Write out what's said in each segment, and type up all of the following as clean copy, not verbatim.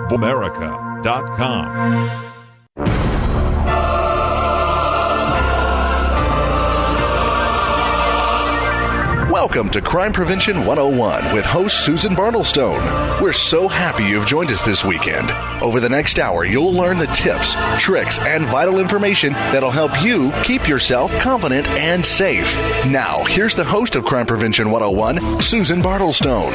VoiceAmerica.com. Welcome to Crime Prevention 101 with host Susan Bartelstone. We're so happy you've joined us this weekend. Over the next hour, you'll learn the tips, tricks, and vital information that'll help you keep yourself confident and safe. Now, here's the host of Crime Prevention 101, Susan Bartelstone.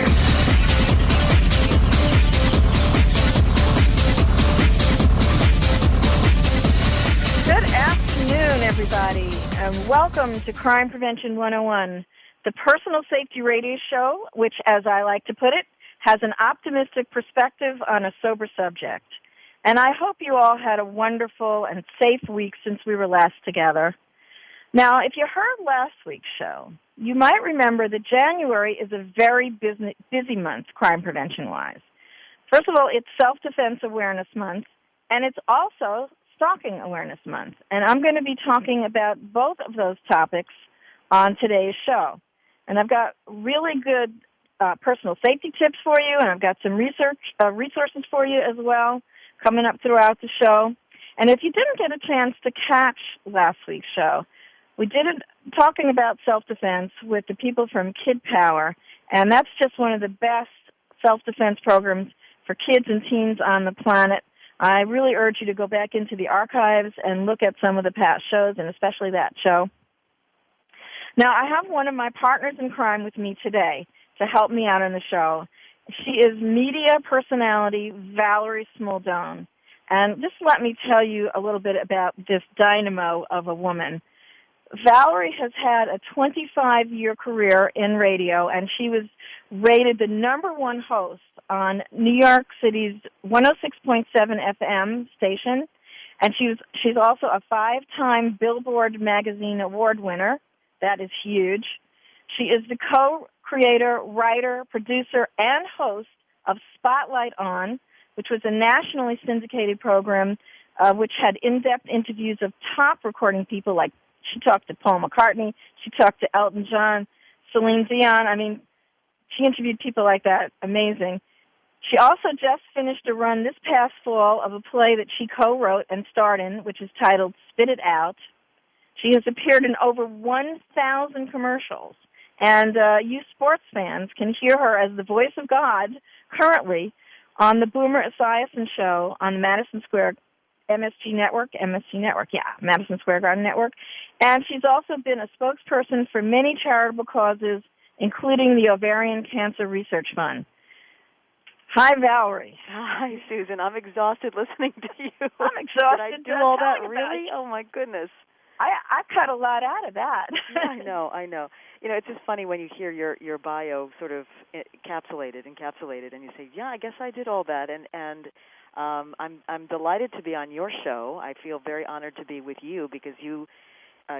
Good afternoon, everybody, and welcome to Crime Prevention 101. The personal safety radio show, which, as I like to put it, has an optimistic perspective on a sober subject. And I hope you all had a wonderful and safe week since we were last together. Now, if you heard last week's show, you might remember that January is a very busy month, crime prevention-wise. First of all, it's Self-Defense Awareness Month, and it's also Stalking Awareness Month. And I'm going to be talking about both of those topics on today's show. And I've got really good personal safety tips for you, and I've got some resources for you as well coming up throughout the show. And if you didn't get a chance to catch last week's show, we did it talking about self-defense with the people from Kid Power, and that's just one of the best self-defense programs for kids and teens on the planet. I really urge you to go back into the archives and look at some of the past shows, and especially that show. Now, I have one of my partners in crime with me today to help me out on the show. She is media personality Valerie Smaldone. And just let me tell you a little bit about this dynamo of a woman. Valerie has had a 25-year career in radio, and she was rated the #1 host on New York City's 106.7 FM station. And she's also a 5-time Billboard Magazine Award winner. That is huge. She is the co-creator, writer, producer, and host of Spotlight On, which was a nationally syndicated program which had in-depth interviews of top recording people. Like, she talked to Paul McCartney, she talked to Elton John, Celine Dion. I mean, she interviewed people like that. Amazing. She also just finished a run this past fall of a play that she co-wrote and starred in, which is titled Spit It Out. She has appeared in over 1,000 commercials, and you sports fans can hear her as the voice of God currently on the Boomer Esiason Show on Madison Square Madison Square Garden Network. And she's also been a spokesperson for many charitable causes, including the Ovarian Cancer Research Fund. Hi, Valerie. Hi, Susan. I'm exhausted listening to you. I'm exhausted. Did I do all that, really? Oh, my goodness. I cut a lot out of that. Yeah, I know. You know, it's just funny when you hear your bio sort of encapsulated, and you say, yeah, I guess I did all that. And I'm delighted to be on your show. I feel very honored to be with you because you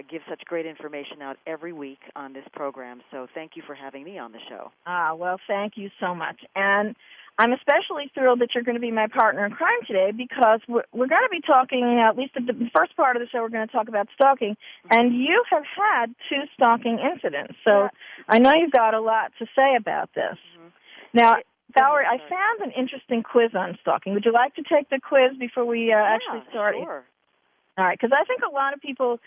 give such great information out every week on this program. So thank you for having me on the show. Well, thank you so much. And I'm especially thrilled that you're going to be my partner in crime today because we're going to be talking, at least at the first part of the show, we're going to talk about stalking. And you have had 2 stalking incidents. So I know you've got a lot to say about this. Mm-hmm. Now, Valerie, I found an interesting quiz on stalking. Would you like to take the quiz before we actually start? Sure. All right, because I think a lot of people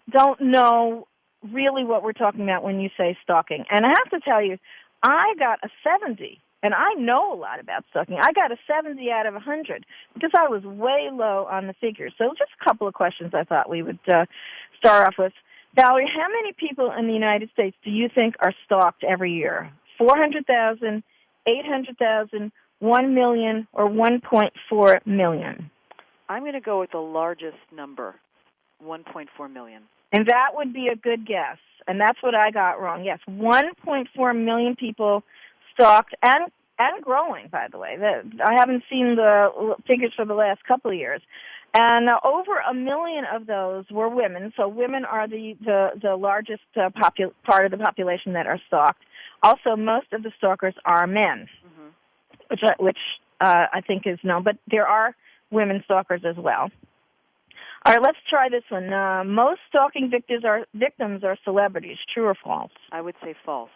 don't know really what we're talking about when you say stalking. And I have to tell you, I got a 70, and I know a lot about stalking. I got a 70 out of 100 because I was way low on the figures. So just a couple of questions I thought we would start off with. Valerie, how many people in the United States do you think are stalked every year? 400,000, 800,000, 1 million, or 1.4 million? I'm going to go with the largest number, 1.4 million. And that would be a good guess. And that's what I got wrong. Yes, 1.4 million people stalked, and growing, by the way. I haven't seen the figures for the last couple of years. And over 1 million of those were women. So women are the largest part of the population that are stalked. Also, most of the stalkers are men, which I think is known. But there are women stalkers as well. All right, let's try this one. Most stalking victims are celebrities. True or false? I would say false.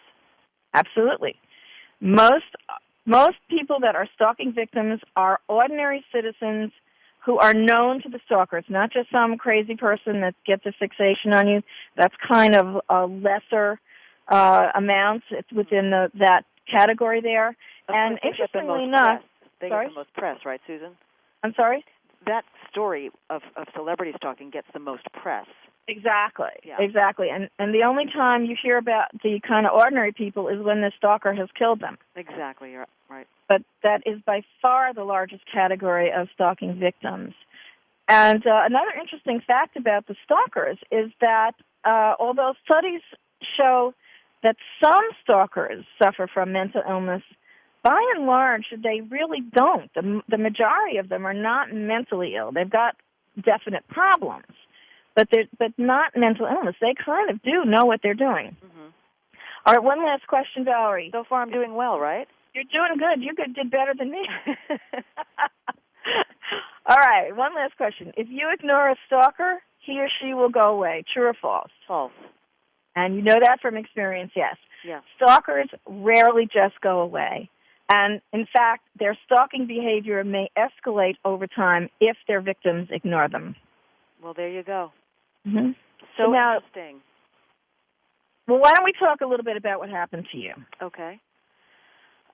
Absolutely. Most Most people that are stalking victims are ordinary citizens who are known to the stalker. It's not just some crazy person that gets a fixation on you. That's kind of a lesser amounts. It's within that category there. And interestingly enough, they get the most press, right, Susan? I'm sorry? That story of celebrity stalking gets the most press. Exactly, yeah. Exactly. And the only time you hear about the kind of ordinary people is when the stalker has killed them. Exactly, you're right. But that is by far the largest category of stalking victims. And another interesting fact about the stalkers is that although studies show that some stalkers suffer from mental illness, by and large, they really don't. The majority of them are not mentally ill. They've got definite problems, but not mental illness. They kind of do know what they're doing. Mm-hmm. All right, one last question, Valerie. So far I'm doing well, right? You're doing good. You did better than me. All right, one last question. If you ignore a stalker, he or she will go away. True or false? False. And you know that from experience, yes. Yeah. Stalkers rarely just go away. And, in fact, their stalking behavior may escalate over time if their victims ignore them. Well, there you go. Mm-hmm. So now, interesting. Well, why don't we talk a little bit about what happened to you? Okay.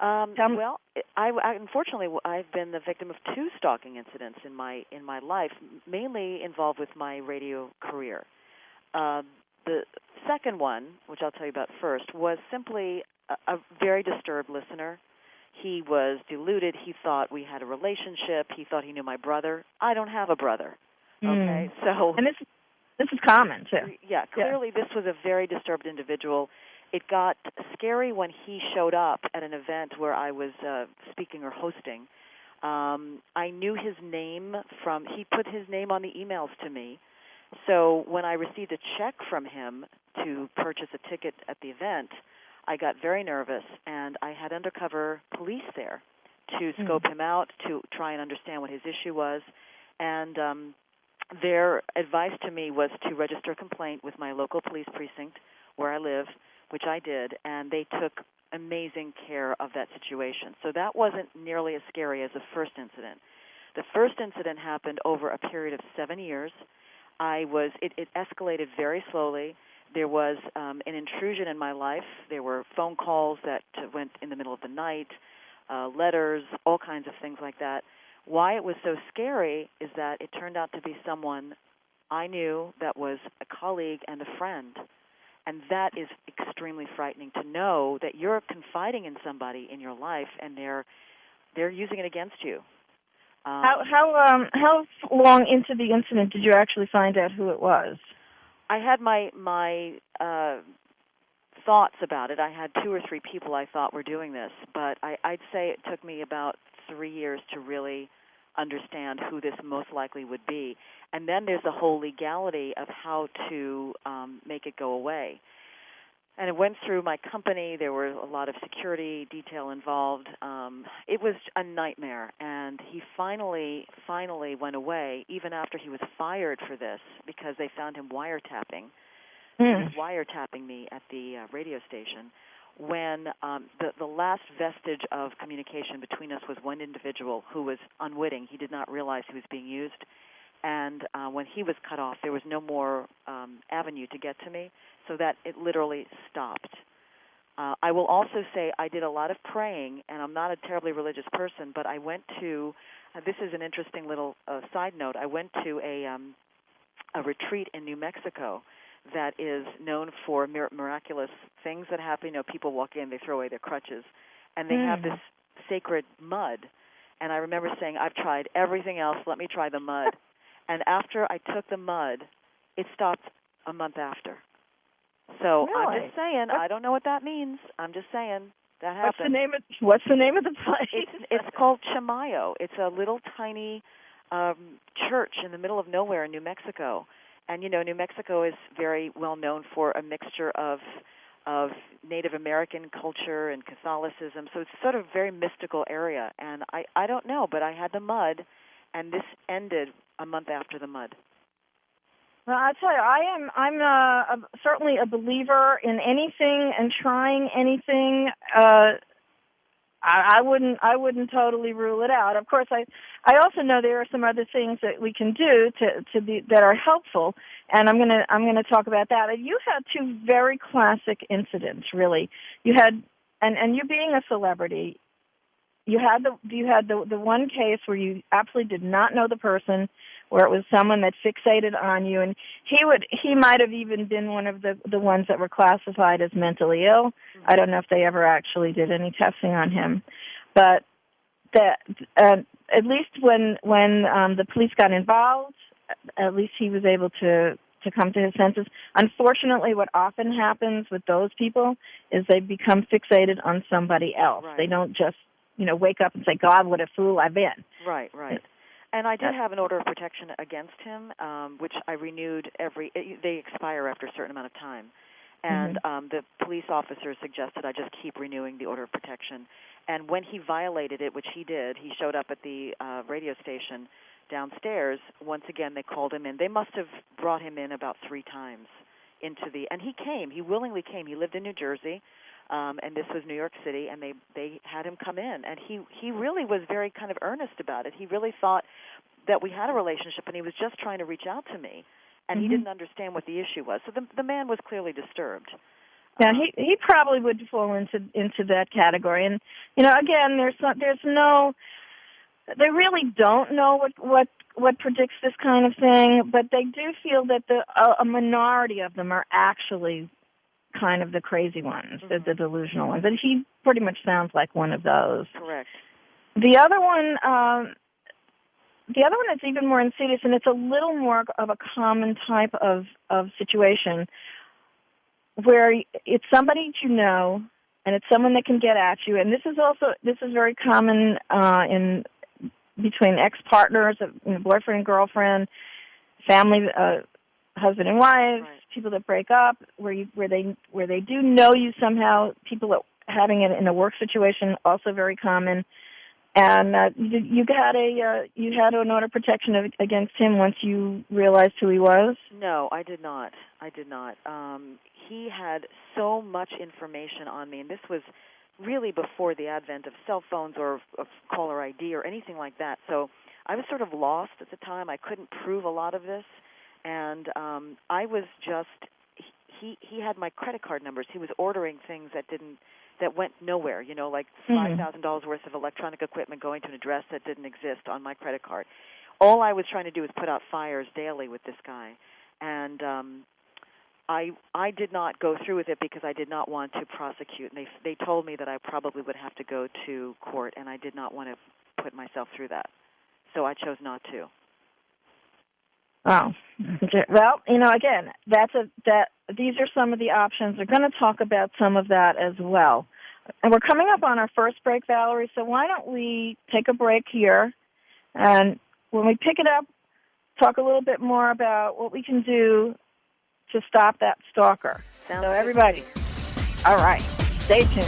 Well, unfortunately, I've been the victim of 2 stalking incidents in my life, mainly involved with my radio career. The second one, which I'll tell you about first, was simply a very disturbed listener. He was deluded. He thought we had a relationship. He thought he knew my brother. I don't have a brother. Okay, so and this is common too. Yeah, clearly this was a very disturbed individual. It got scary when he showed up at an event where I was speaking or hosting. I knew his name he put his name on the emails to me. So when I received a check from him to purchase a ticket at the event, I got very nervous, and I had undercover police there to scope him out, to try and understand what his issue was. And their advice to me was to register a complaint with my local police precinct where I live, which I did, and they took amazing care of that situation. So that wasn't nearly as scary as the first incident. The first incident happened over a period of 7 years. It escalated very slowly. There was an intrusion in my life. There were phone calls that went in the middle of the night, letters, all kinds of things like that. Why it was so scary is that it turned out to be someone I knew that was a colleague and a friend. And that is extremely frightening to know that you're confiding in somebody in your life and they're using it against you. How long into the incident did you actually find out who it was? I had my thoughts about it. I had 2 or 3 people I thought were doing this, but I'd say it took me about 3 years to really understand who this most likely would be. And then there's the whole legality of how to make it go away. And it went through my company. There were a lot of security detail involved. It was a nightmare. And he finally went away, even after he was fired for this, because they found him wiretapping. He was wiretapping me at the radio station when the last vestige of communication between us was one individual who was unwitting. He did not realize he was being used. And when he was cut off, there was no more avenue to get to me, so that it literally stopped. I will also say I did a lot of praying, and I'm not a terribly religious person, but I went to, this is an interesting little side note, I went to a retreat in New Mexico that is known for miraculous things that happen. You know, people walk in, they throw away their crutches, and they have this sacred mud. And I remember saying, I've tried everything else, let me try the mud. And after I took the mud, it stopped a month after. So really? I'm just saying, I don't know what that means. I'm just saying that happened. What's the name of the place? It's called Chamayo. It's a little tiny church in the middle of nowhere in New Mexico. And, you know, New Mexico is very well known for a mixture of Native American culture and Catholicism. So it's sort of a very mystical area. And I don't know, but I had the mud, and this ended a month after the mud. Well, I'll tell you, I'm certainly a believer in anything and trying anything I wouldn't totally rule it out. Of course, I also know there are some other things that we can do that are helpful, and I'm gonna talk about that. You had two very classic incidents, really. You had, and you being a celebrity, you had the one case where you absolutely did not know the person, where it was someone that fixated on you, and he might have even been one of the ones that were classified as mentally ill. I don't know if they ever actually did any testing on him, but that at least when the police got involved, at least he was able to come to his senses. Unfortunately, what often happens with those people is they become fixated on somebody else. Right. They don't just wake up and say, "God, what a fool I've been." Right. And I did have an order of protection against him, which I renewed they expire after a certain amount of time. And the police officer suggested I just keep renewing the order of protection. And when he violated it, which he did, he showed up at the radio station downstairs. Once again, they called him in. They must have brought him in about 3 times and he came. He willingly came. He lived in New Jersey. And this was New York City, and they had him come in. And he really was very kind of earnest about it. He really thought that we had a relationship, and he was just trying to reach out to me. And he didn't understand what the issue was. So the man was clearly disturbed. Yeah, he probably would fall into that category. And, again, they really don't know what predicts this kind of thing, but they do feel that a minority of them are actually kind of the crazy ones, the delusional ones. And he pretty much sounds like one of those. Correct. The other one is even more insidious, and it's a little more of a common type of situation where it's somebody you know, and it's someone that can get at you. And this is very common in between ex-partners, boyfriend and girlfriend, family, husband and wife, right. People that break up, where they do know you somehow. People that having it in a work situation, also very common. And you had an order of protection against him once you realized who he was? No, I did not. He had so much information on me, and this was really before the advent of cell phones or of caller ID or anything like that. So I was sort of lost at the time. I couldn't prove a lot of this. And I was just, he had my credit card numbers. He was ordering things that went nowhere, like $5,000 worth of electronic equipment going to an address that didn't exist on my credit card. All I was trying to do was put out fires daily with this guy. And I did not go through with it because I did not want to prosecute. And they told me that I probably would have to go to court, and I did not want to put myself through that. So I chose not to. Oh, well, again, these are some of the options. We're going to talk about some of that as well. And we're coming up on our first break, Valerie, so why don't we take a break here, and when we pick it up, talk a little bit more about what we can do to stop that stalker. Sounds so everybody, all right, stay tuned.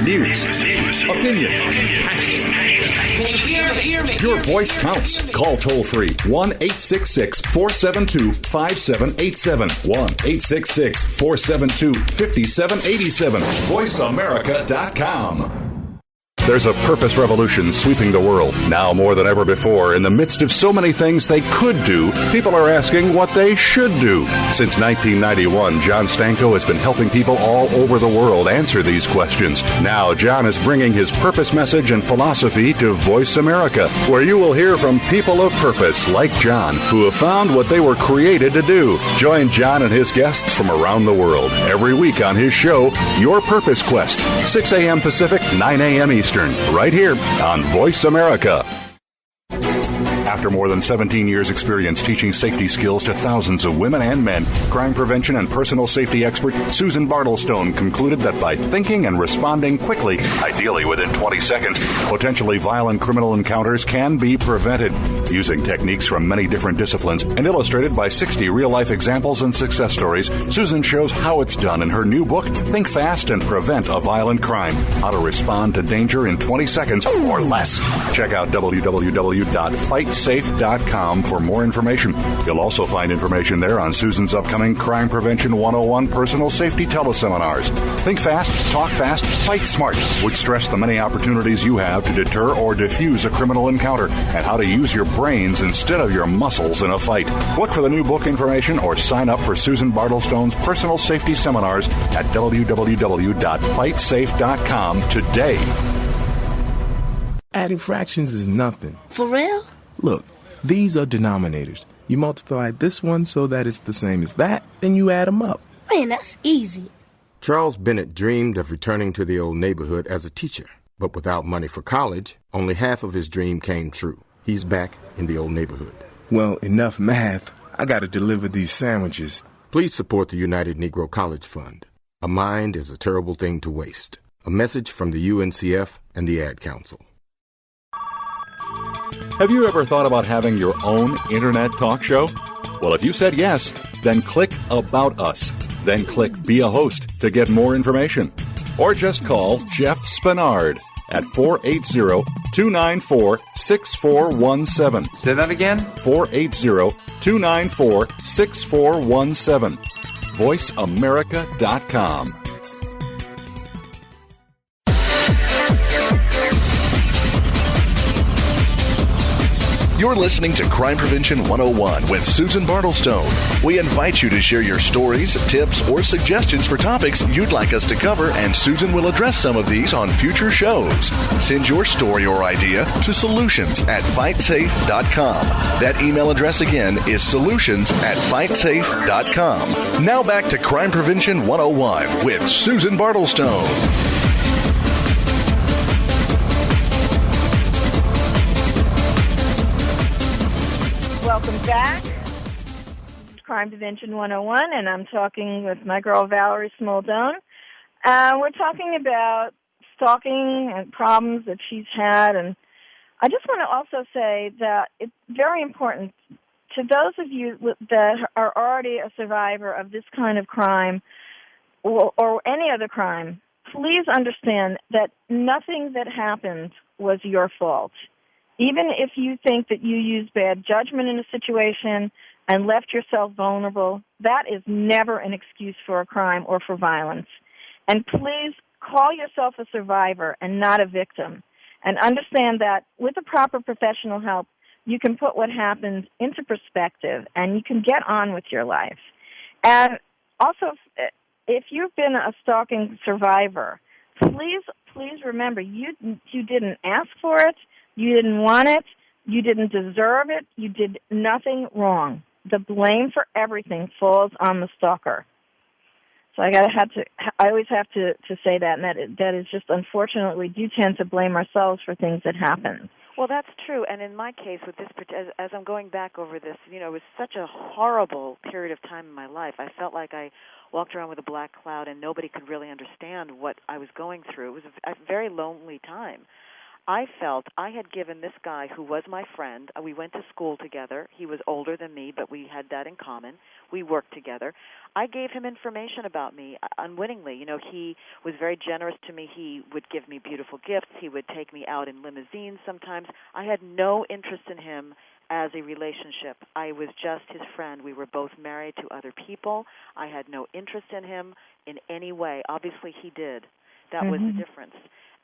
News, opinion, hear me. Your voice counts. Call toll-free 1-866-472-5787. 1-866-472-5787. VoiceAmerica.com. There's a purpose revolution sweeping the world. Now more than ever before, in the midst of so many things they could do, people are asking what they should do. Since 1991, John Stanko has been helping people all over the world answer these questions. Now, John is bringing his purpose message and philosophy to Voice America, where you will hear from people of purpose like John, who have found what they were created to do. Join John and his guests from around the world every week on his show, Your Purpose Quest, 6 a.m. Pacific, 9 a.m. Eastern. Right here on Voice America. After more than 17 years' experience teaching safety skills to thousands of women and men, crime prevention and personal safety expert Susan Bartelstone concluded that by thinking and responding quickly, ideally within 20 seconds, potentially violent criminal encounters can be prevented. Using techniques from many different disciplines and illustrated by 60 real-life examples and success stories, Susan shows how it's done in her new book, Think Fast and Prevent a Violent Crime, How to Respond to Danger in 20 Seconds or Less. Check out www.fightsafely.com FightSafe.com for more information. You'll also find information there on Susan's upcoming Crime Prevention 101 personal safety teleseminars. Think fast, talk fast, fight smart, which stress the many opportunities you have to deter or defuse a criminal encounter and how to use your brains instead of your muscles in a fight. Look for the new book information or sign up for Susan Bartelstone's personal safety seminars at www.fightsafe.com today. Adding fractions is nothing. For real? Look, these are denominators. You multiply this one so that it's the same as that, then you add them up. Man, that's easy. Charles Bennett dreamed of returning to the old neighborhood as a teacher, but without money for college, only half of his dream came true. He's back in the old neighborhood. Well, enough math. I gotta deliver these sandwiches. Please support the United Negro College Fund. A mind is a terrible thing to waste. A message from the UNCF and the Ad Council. Have you ever thought about having your own internet talk show? Well, if you said yes, then click About Us. Then click Be a Host to get more information. Or just call Jeff Spinard at 480-294-6417. Say that again? 480-294-6417. VoiceAmerica.com. You're listening to Crime Prevention 101 with Susan Bartelstone. We invite you to share your stories, tips, or suggestions for topics you'd like us to cover, and Susan will address some of these on future shows. Send your story or idea to solutions@fightsafe.com. That email address again is solutions@fightsafe.com. Now back to Crime Prevention 101 with Susan Bartelstone. Welcome back. Crime Prevention 101, and I'm talking with my girl Valerie Smaldone. We're talking about stalking and problems that she's had, and I just want to also say that it's very important to those of you that are already a survivor of this kind of crime or any other crime. Please understand that nothing that happened was your fault. Even if you think that you used bad judgment in a situation and left yourself vulnerable, that is never an excuse for a crime or for violence. And please call yourself a survivor and not a victim. And understand that with the proper professional help, you can put what happened into perspective and you can get on with your life. And also, if you've been a stalking survivor, please remember you didn't ask for it. You didn't want it. You didn't deserve it. You did nothing wrong. The blame for everything falls on the stalker. So I always have to say that, and that is just, unfortunately, we do tend to blame ourselves for things that happen. Well, that's true. And in my case, with this, as I'm going back over this, it was such a horrible period of time in my life. I felt like I walked around with a black cloud and nobody could really understand what I was going through. It was a very lonely time. I felt I had given this guy who was my friend, we went to school together. He was older than me, but we had that in common. We worked together. I gave him information about me unwittingly. He was very generous to me. He would give me beautiful gifts. He would take me out in limousines sometimes. I had no interest in him as a relationship. I was just his friend. We were both married to other people. I had no interest in him in any way. Obviously, he did. That was the difference.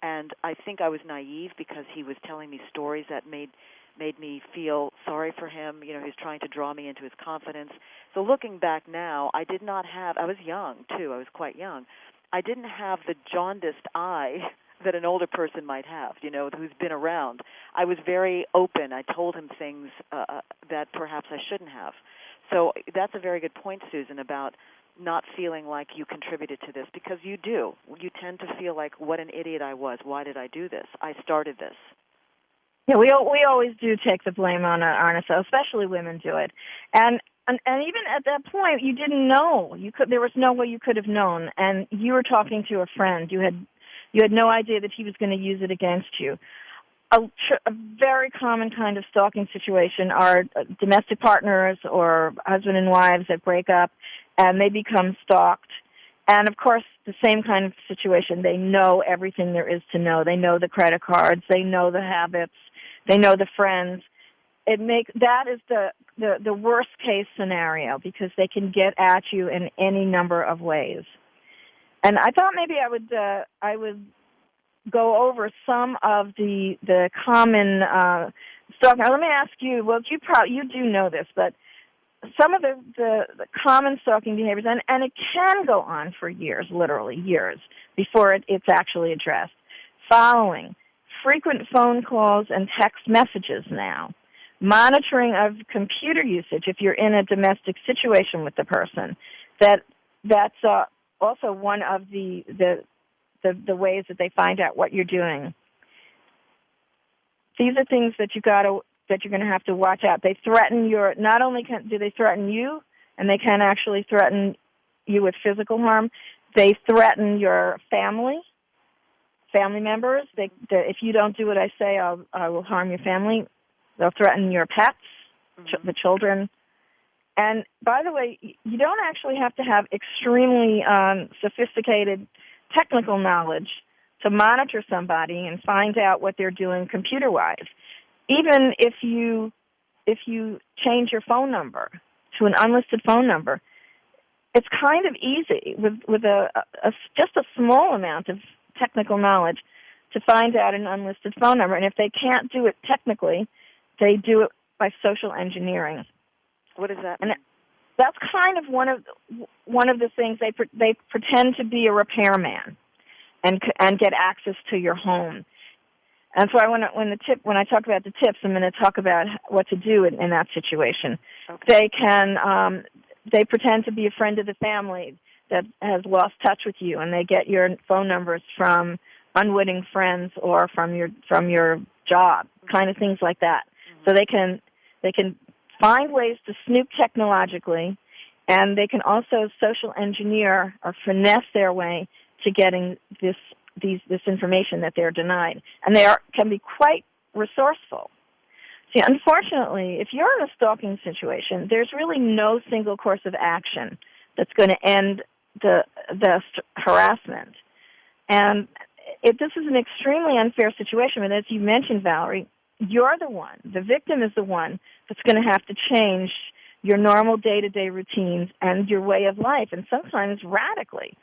And I think I was naive because he was telling me stories that made me feel sorry for him. He was trying to draw me into his confidence. So looking back now, I was young, too. I was quite young. I didn't have the jaundiced eye that an older person might have, who's been around. I was very open. I told him things that perhaps I shouldn't have. So that's a very good point, Susan, about not feeling like you contributed to this, because you do. You tend to feel like, what an idiot I was. Why did I do this? I started this. Yeah, we always do take the blame on ourselves, especially women do it. And even at that point, you didn't know. There was no way you could have known. And you were talking to a friend. You had no idea that he was going to use it against you. A very common kind of stalking situation are domestic partners or husband and wives that break up and they become stalked. And, of course, the same kind of situation. They know everything there is to know. They know the credit cards. They know the habits. They know the friends. that is the worst case scenario, because they can get at you in any number of ways. And I thought maybe I would go over some of the common stalking. Now, let me ask you. Well, you do know this, but some of the common stalking behaviors, and it can go on for years, literally years, before it's actually addressed. Following: frequent phone calls and text messages now. Monitoring of computer usage if you're in a domestic situation with the person. That's also one of the ways that they find out what you're doing. These are things that you're going to have to watch out. They threaten not only do they threaten you, and they can actually threaten you with physical harm, they threaten your family members. If you don't do what I say, I will harm your family. They'll threaten your pets, the children. And by the way, you don't actually have to have extremely sophisticated technical knowledge to monitor somebody and find out what they're doing computer-wise. Even if you change your phone number to an unlisted phone number, it's kind of easy with just a small amount of technical knowledge to find out an unlisted phone number. And if they can't do it technically, they do it by social engineering. What does that mean? And that's kind of one of the things. They pretend to be a repairman and get access to your home. And so when I talk about the tips, I'm going to talk about what to do in that situation. Okay. They pretend to be a friend of the family that has lost touch with you, and they get your phone numbers from unwitting friends or from your job, kind of things like that. So they can find ways to snoop technologically, and they can also social engineer or finesse their way to getting this information that they're denied. And they can be quite resourceful. See, unfortunately, if you're in a stalking situation, there's really no single course of action that's going to end the harassment. And this is an extremely unfair situation, and as you mentioned, Valerie, you're the victim is the one that's going to have to change your normal day-to-day routines and your way of life, and sometimes radically.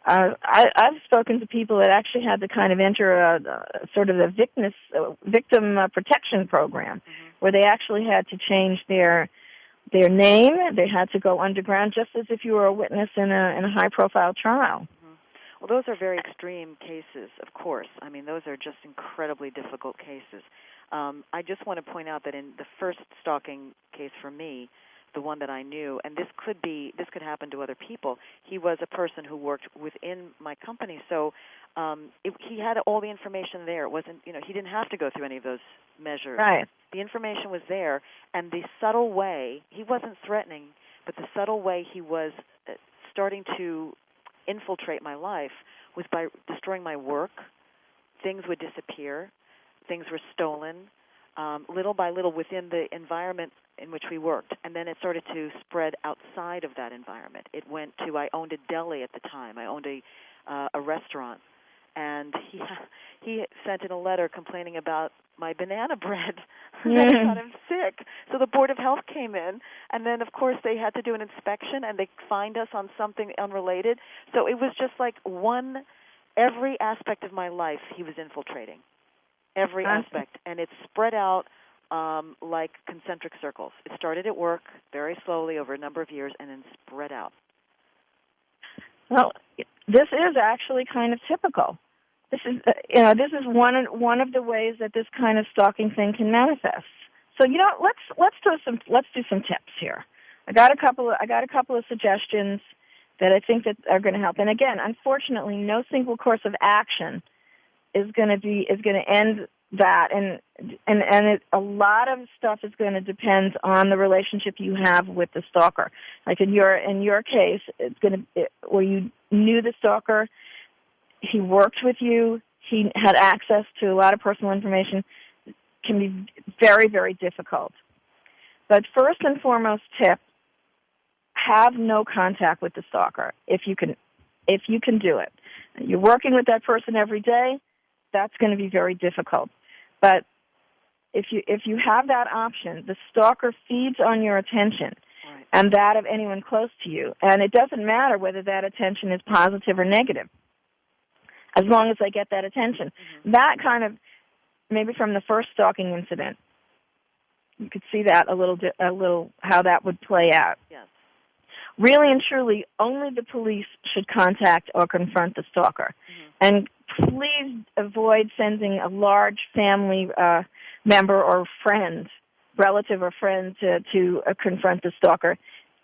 I've spoken to people that actually had to kind of enter sort of a victim protection program, where they actually had to change their name. They had to go underground, just as if you were a witness in a high-profile trial. Well, those are very extreme cases, of course. I mean, those are just incredibly difficult cases. I just want to point out that in the first stalking case for me, the one that I knew, and this could happen to other people. He was a person who worked within my company, so he had all the information there. It wasn't, he didn't have to go through any of those measures. Right. The information was there, and the subtle way, he wasn't threatening, but the subtle way he was starting to infiltrate my life was by destroying my work. Things would disappear. Things were stolen, little by little within the environment in which we worked. And then it started to spread outside of that environment. It went to, I owned a deli at the time. I owned a restaurant. And he sent in a letter complaining about my banana bread that got him sick. So the Board of Health came in, and then, of course, they had to do an inspection, and they fined us on something unrelated. So it was just like every aspect of my life he was infiltrating. Every aspect, and it spread out like concentric circles. It started at work very slowly over a number of years, and then spread out. Well, this is actually kind of typical. This is one of the ways that this kind of stalking thing can manifest. So let's do some tips here. I got a couple of suggestions that I think that are going to help. And again, unfortunately, no single course of action is going to end that, and a lot of stuff is going to depend on the relationship you have with the stalker. Like in your case, it's going to where you knew the stalker, he worked with you, he had access to a lot of personal information. It can be very, very difficult. But first and foremost tip: have no contact with the stalker if you can do it. You're working with that person every day. That's going to be very difficult. But if you have that option, the stalker feeds on your attention and that of anyone close to you, and it doesn't matter whether that attention is positive or negative, as long as they get that attention. That kind of, maybe from the first stalking incident, you could see that a little how that would play out. Yes. Really and truly, only the police should contact or confront the stalker. And please avoid sending a large family member or friend, relative or friend, to confront the stalker.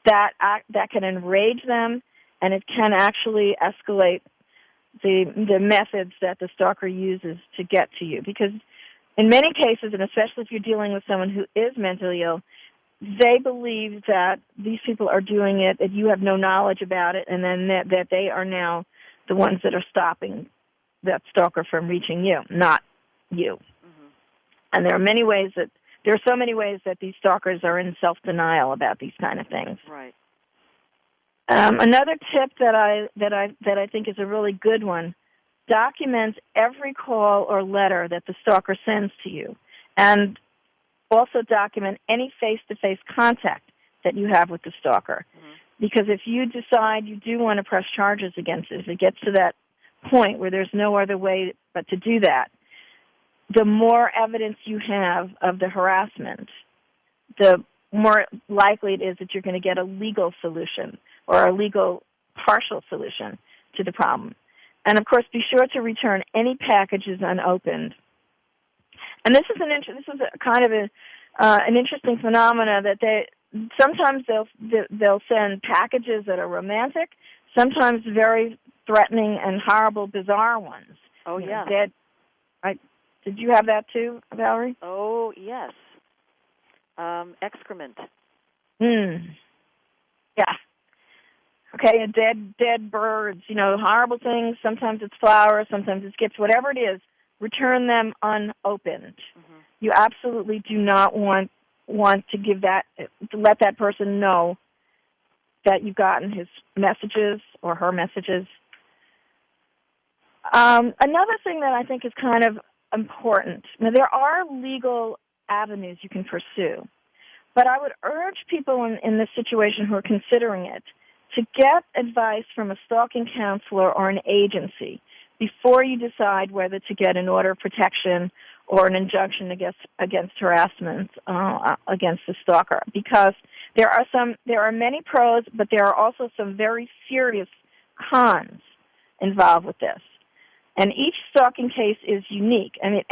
That can enrage them, and it can actually escalate the methods that the stalker uses to get to you. Because in many cases, and especially if you're dealing with someone who is mentally ill, they believe that these people are doing it, that you have no knowledge about it, and then that they are now the ones that are stopping that stalker from reaching you, not you. And there are so many ways that these stalkers are in self-denial about these kind of things. Right. Another tip that I think is a really good one: document every call or letter that the stalker sends to you, and also document any face-to-face contact that you have with the stalker. Because if you decide you do want to press charges against it, if it gets to that point where there's no other way but to do that, the more evidence you have of the harassment, the more likely it is that you're going to get a legal solution or a legal partial solution to the problem. And, of course, be sure to return any packages unopened. And this is an interesting phenomena that sometimes they'll send packages that are romantic, sometimes very threatening and horrible, bizarre ones. Oh, yeah. Did you have that too, Valerie? Oh, yes. Excrement. Yeah. Okay, dead birds, horrible things. Sometimes it's flowers, sometimes it's gifts, whatever it is, return them unopened. You absolutely do not want to let that person know that you've gotten his messages or her messages. Another thing that I think is kind of important, now there are legal avenues you can pursue, but I would urge people in this situation who are considering it to get advice from a stalking counselor or an agency before you decide whether to get an order of protection or an injunction against harassment against the stalker, because there are many pros, but there are also some very serious cons involved with this. And each stalking case is unique, and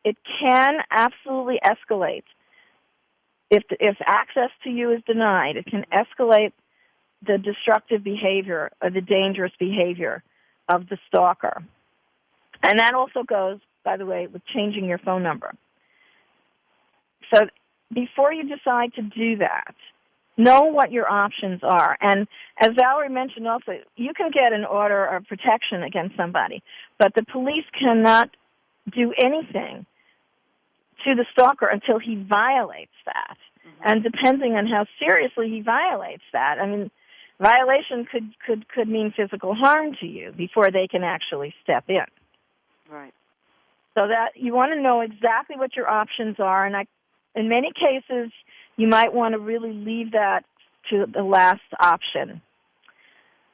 it can absolutely escalate. If access to you is denied, it can escalate the destructive behavior or the dangerous behavior of the stalker. And that also goes, by the way, with changing your phone number. So before you decide to do that, know what your options are. And as Valerie mentioned also, you can get an order of protection against somebody, but the police cannot do anything to the stalker until he violates that. And depending on how seriously he violates that, violation could mean physical harm to you before they can actually step in. Right. So that you want to know exactly what your options are, and in many cases, you might want to really leave that to the last option.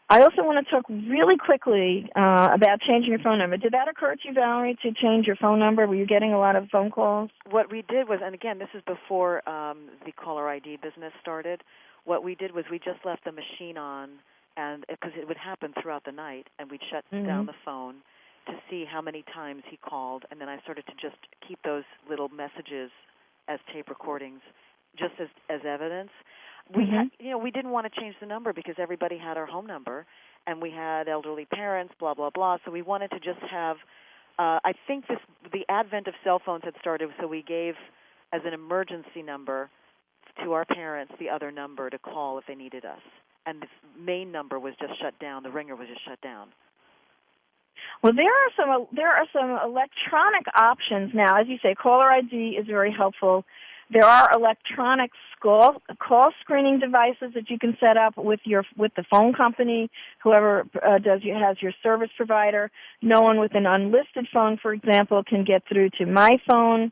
I also want to talk really quickly about changing your phone number. Did that occur to you, Valerie, to change your phone number? Were you getting a lot of phone calls? What we did was, and again, this is before the caller ID business started, what we did was we just left the machine on, and because it would happen throughout the night, and we'd shut down the phone to see how many times he called, and then I started to just keep those little messages as tape recordings, just as evidence. We had, we didn't want to change the number because everybody had our home number, and we had elderly parents, blah blah blah. So we wanted to just have. I think the advent of cell phones had started, so we gave as an emergency number to our parents the other number to call if they needed us, and the main number was just shut down. The ringer was just shut down. Well, there are some electronic options now. As you say, caller ID is very helpful. There are electronic call screening devices that you can set up with the phone company, whoever has your service provider. No one with an unlisted phone, for example, can get through to my phone.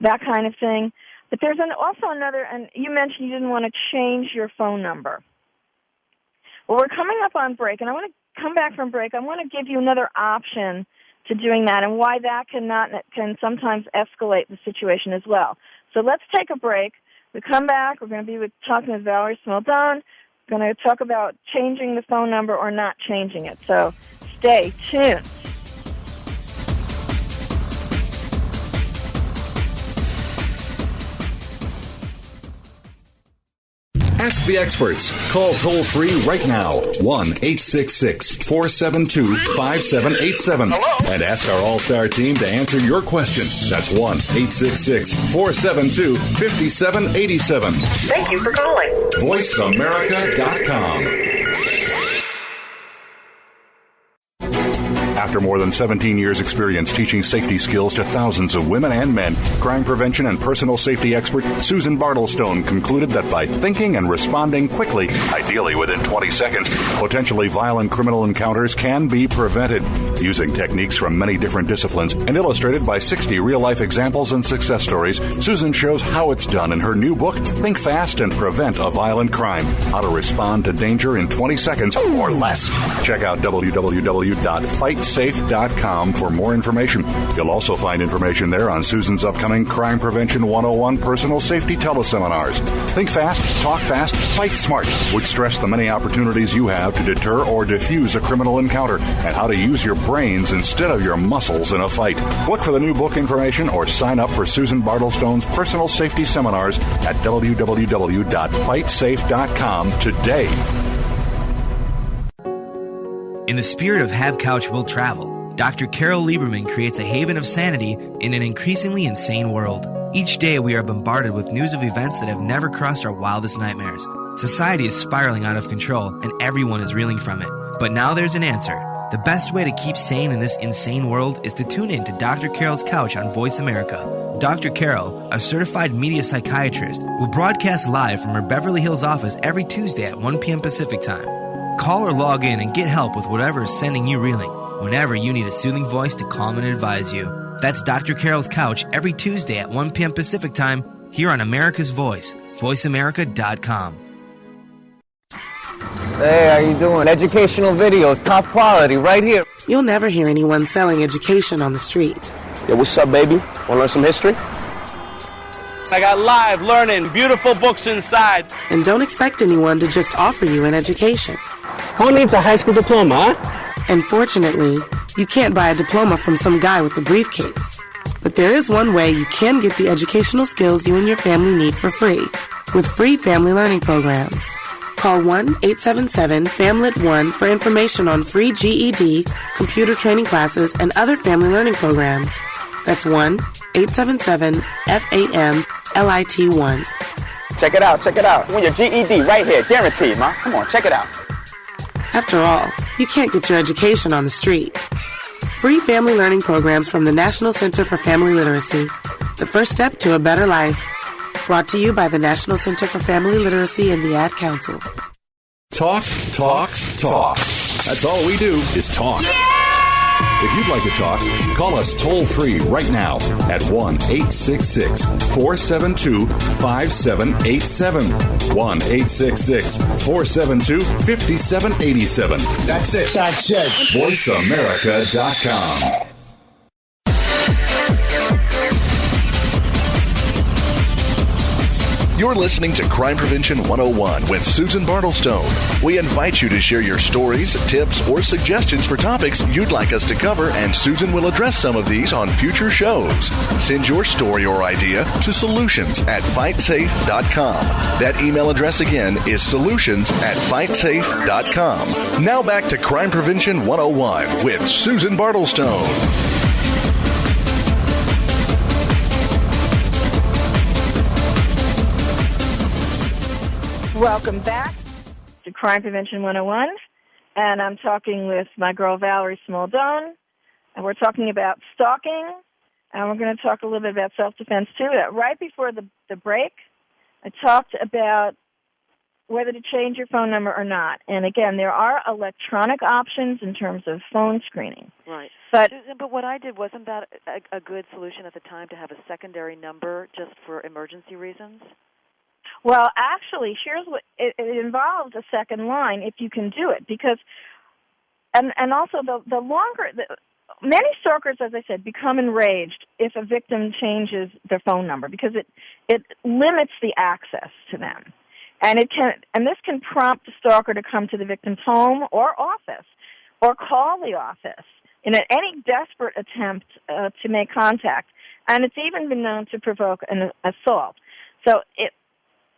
that kind of thing. But there's also another, and you mentioned you didn't want to change your phone number. Well, we're coming up on break, and I want to come back from break. I want to give you another option to doing that and why that can sometimes escalate the situation as well. So let's take a break. We come back. We're going to be talking with Valerie Smaldone. We're going to talk about changing the phone number or not changing it. So stay tuned. Ask the experts. Call toll-free right now, 1-866-472-5787. And ask our All-Star team to answer your question. That's 1-866-472-5787. Thank you for calling. VoiceAmerica.com. After more than 17 years' experience teaching safety skills to thousands of women and men, crime prevention and personal safety expert Susan Bartelstone concluded that by thinking and responding quickly, ideally within 20 seconds, potentially violent criminal encounters can be prevented. Using techniques from many different disciplines and illustrated by 60 real-life examples and success stories, Susan shows how it's done in her new book, Think Fast and Prevent a Violent Crime, How to Respond to Danger in 20 Seconds or Less. Check out www.fightsafe.com for more information. You'll also find information there on Susan's upcoming Crime Prevention 101 personal safety teleseminars. Think fast, talk fast, fight smart, which stress the many opportunities you have to deter or defuse a criminal encounter and how to use your brains instead of your muscles in a fight. Look for the new book information or sign up for Susan Bartelstone's personal safety seminars at www.fightsafe.com today. In the spirit of Have Couch Will Travel, Dr. Carol Lieberman creates a haven of sanity in an increasingly insane world. Each day we are bombarded with news of events that have never crossed our wildest nightmares. Society is spiraling out of control and everyone is reeling from it. But now there's an answer. The best way to keep sane in this insane world is to tune in to Dr. Carol's Couch on Voice America. Dr. Carol, a certified media psychiatrist, will broadcast live from her Beverly Hills office every Tuesday at 1 p.m. Pacific Time. Call or log in and get help with whatever is sending you reeling, whenever you need a soothing voice to calm and advise you. That's Dr. Carol's Couch every Tuesday at 1 p.m. Pacific Time here on America's Voice, voiceamerica.com. Hey, how you doing? Educational videos, top quality, right here. You'll never hear anyone selling education on the street. Yeah, what's up, baby? Want to learn some history? I got live learning, beautiful books inside. And don't expect anyone to just offer you an education. Who needs a high school diploma, huh? And fortunately, you can't buy a diploma from some guy with a briefcase. But there is one way you can get the educational skills you and your family need for free, with free family learning programs. Call 1-877-FAMLET-1 for information on free GED, computer training classes, and other family learning programs. That's 1-877-FAMLIT-1. Check it out, check it out. Want your GED right here, guaranteed, ma. Come on, check it out. After all, you can't get your education on the street. Free family learning programs from the National Center for Family Literacy. The first step to a better life. Brought to you by the National Center for Family Literacy and the Ad Council. Talk, talk, talk. That's all we do is talk. If you'd like to talk, call us toll-free right now at 1-866-472-5787. 1-866-472-5787. That's it. That's it. VoiceAmerica.com. You're listening to Crime Prevention 101 with Susan Bartelstone. We invite you to share your stories, tips, or suggestions for topics you'd like us to cover, and Susan will address some of these on future shows. Send your story or idea to solutions@fightsafe.com. That email address again is solutions@fightsafe.com. Now back to Crime Prevention 101 with Susan Bartelstone. Welcome back to Crime Prevention 101, and I'm talking with my girl Valerie Smaldone, and we're talking about stalking, and we're going to talk a little bit about self-defense too. Right before the break, I talked about whether to change your phone number or not. And again, there are electronic options in terms of phone screening. Right. But Susan, but what I did, wasn't that a good solution at the time, to have a secondary number just for emergency reasons? well, actually, here's what it involves: a second line if you can do it, because and also the longer. Many stalkers, as I said, become enraged if a victim changes their phone number because it limits the access to them. And this can prompt the stalker to come to the victim's home or office or call the office in any desperate attempt to make contact. And it's even been known to provoke an assault. So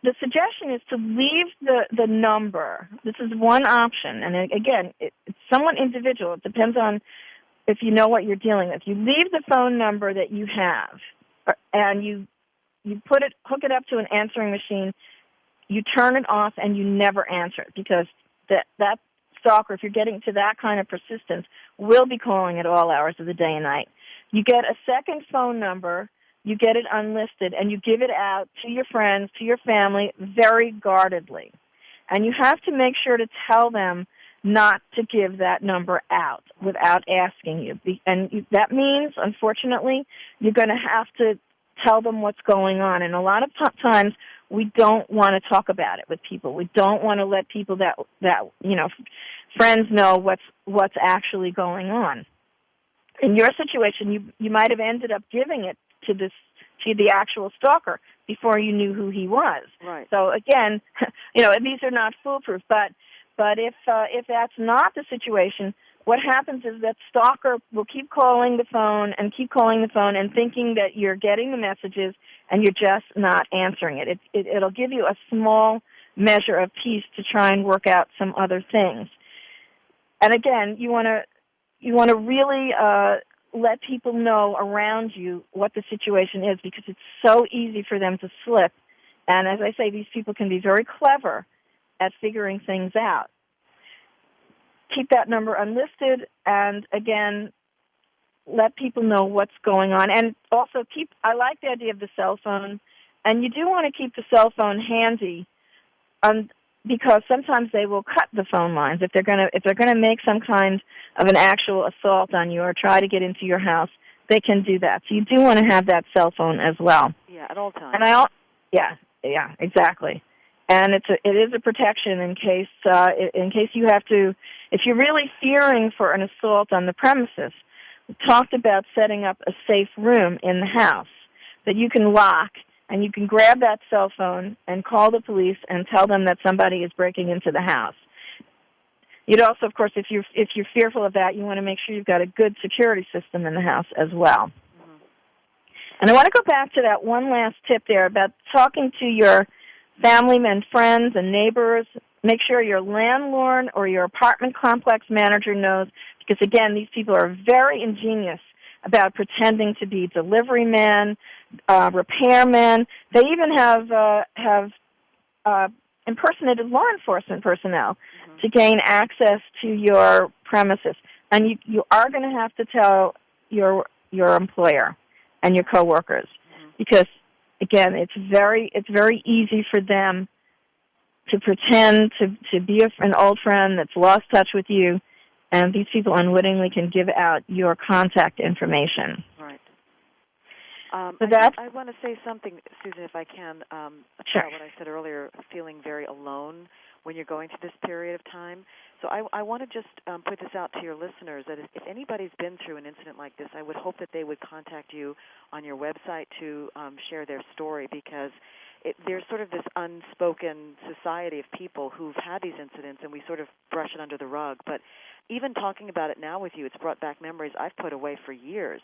the suggestion is to leave the number. This is one option. And again, it's somewhat individual. It depends on if you know what you're dealing with. You leave the phone number that you have, and you hook it up to an answering machine. You turn it off, and you never answer it, because that stalker, if you're getting to that kind of persistence, will be calling at all hours of the day and night. You get a second phone number, you get it unlisted, and you give it out to your friends, to your family, very guardedly. And you have to make sure to tell them not to give that number out without asking you. And that means, unfortunately, you're going to have to tell them what's going on. And a lot of times, we don't want to talk about it with people. We don't want to let people that friends know what's actually going on. In your situation, you might have ended up giving it to the actual stalker before you knew who he was. Right. So again, these are not foolproof. But if that's not the situation, what happens is that stalker will keep calling the phone and thinking that you're getting the messages and you're just not answering it. It'll give you a small measure of peace to try and work out some other things. And again, you want to really let people know around you what the situation is, because it's so easy for them to slip. And as I say, these people can be very clever at figuring things out. Keep that number unlisted, and again, let people know what's going on. And also I like the idea of the cell phone, and you do want to keep the cell phone handy, because sometimes they will cut the phone lines if they're going to make some kind of an actual assault on you or try to get into your house. They can do that. So you do want to have that cell phone as well. Yeah, at all times. And yeah, exactly. And it is a protection in case you have to, if you're really fearing for an assault on the premises. We talked about setting up a safe room in the house that you can lock, and you can grab that cell phone and call the police and tell them that somebody is breaking into the house. You'd also, of course, if you're fearful of that, you want to make sure you've got a good security system in the house as well. Mm-hmm. And I want to go back to that one last tip there about talking to your family and friends and neighbors. Make sure your landlord or your apartment complex manager knows, because, again, these people are very ingenious about pretending to be delivery men, repairmen. They even have impersonated law enforcement personnel to gain access to your premises. And you are going to have to tell your employer and your coworkers, because, again, it's very easy for them to pretend to be an old friend that's lost touch with you, and these people unwittingly can give out your contact information. Right. I want to say something, Susan, if I can, sure. about what I said earlier, feeling very alone when you're going through this period of time. So I want to just put this out to your listeners, that if anybody's been through an incident like this, I would hope that they would contact you on your website to share their story, because there's sort of this unspoken society of people who've had these incidents, and we sort of brush it under the rug. But even talking about it now with you, it's brought back memories I've put away for years.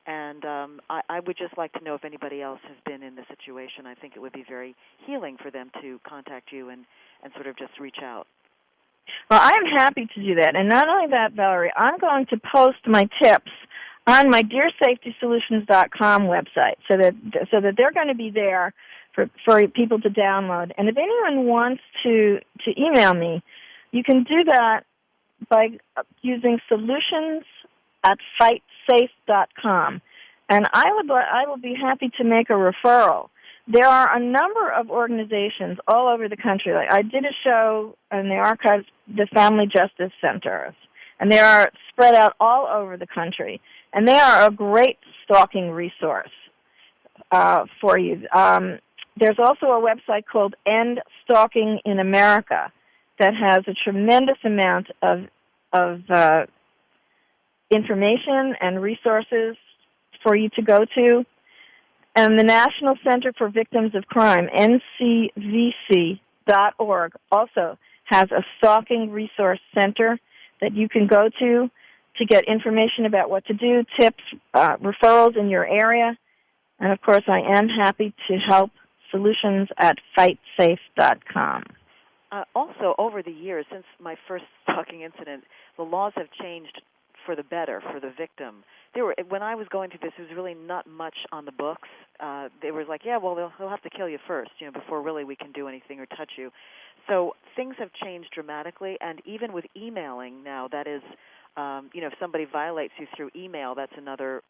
And I would just like to know if anybody else has been in this situation. I think it would be very healing for them to contact you and sort of just reach out. Well, I am happy to do that. And not only that, Valerie, I'm going to post my tips on my DearSafetySolutions.com website so that they're going to be there for people to download. And if anyone wants to email me, you can do that by using solutions@fightsafe.com. And I will be happy to make a referral there are a number of organizations all over the country. Like I did a show in the archives, the Family Justice Centers, and they are spread out all over the country. And they are a great stalking resource for you. There's also a website called End Stalking in America that has a tremendous amount of information and resources for you to go to. And the National Center for Victims of Crime, ncvc.org, also has a stalking resource center that you can go to get information about what to do, tips, referrals in your area. And, of course, I am happy to help. Solutions at fightsafe.com. Also, over the years, since my first stalking incident, the laws have changed for the better for the victim. When I was going through this, there was really not much on the books. They were like, yeah, well, he'll have to kill you first, before really we can do anything or touch you. So things have changed dramatically, and even with emailing now, that is, if somebody violates you through email, that's another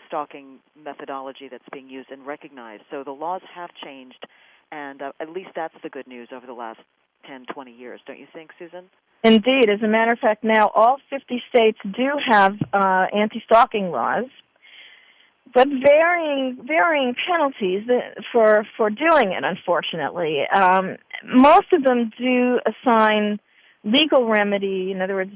stalking methodology that's being used and recognized. So the laws have changed, and at least that's the good news over the last 10, 20 years. Don't you think, Susan? Indeed. As a matter of fact, now all 50 states do have anti-stalking laws, but varying penalties for doing it, unfortunately. Most of them do assign legal remedy, in other words,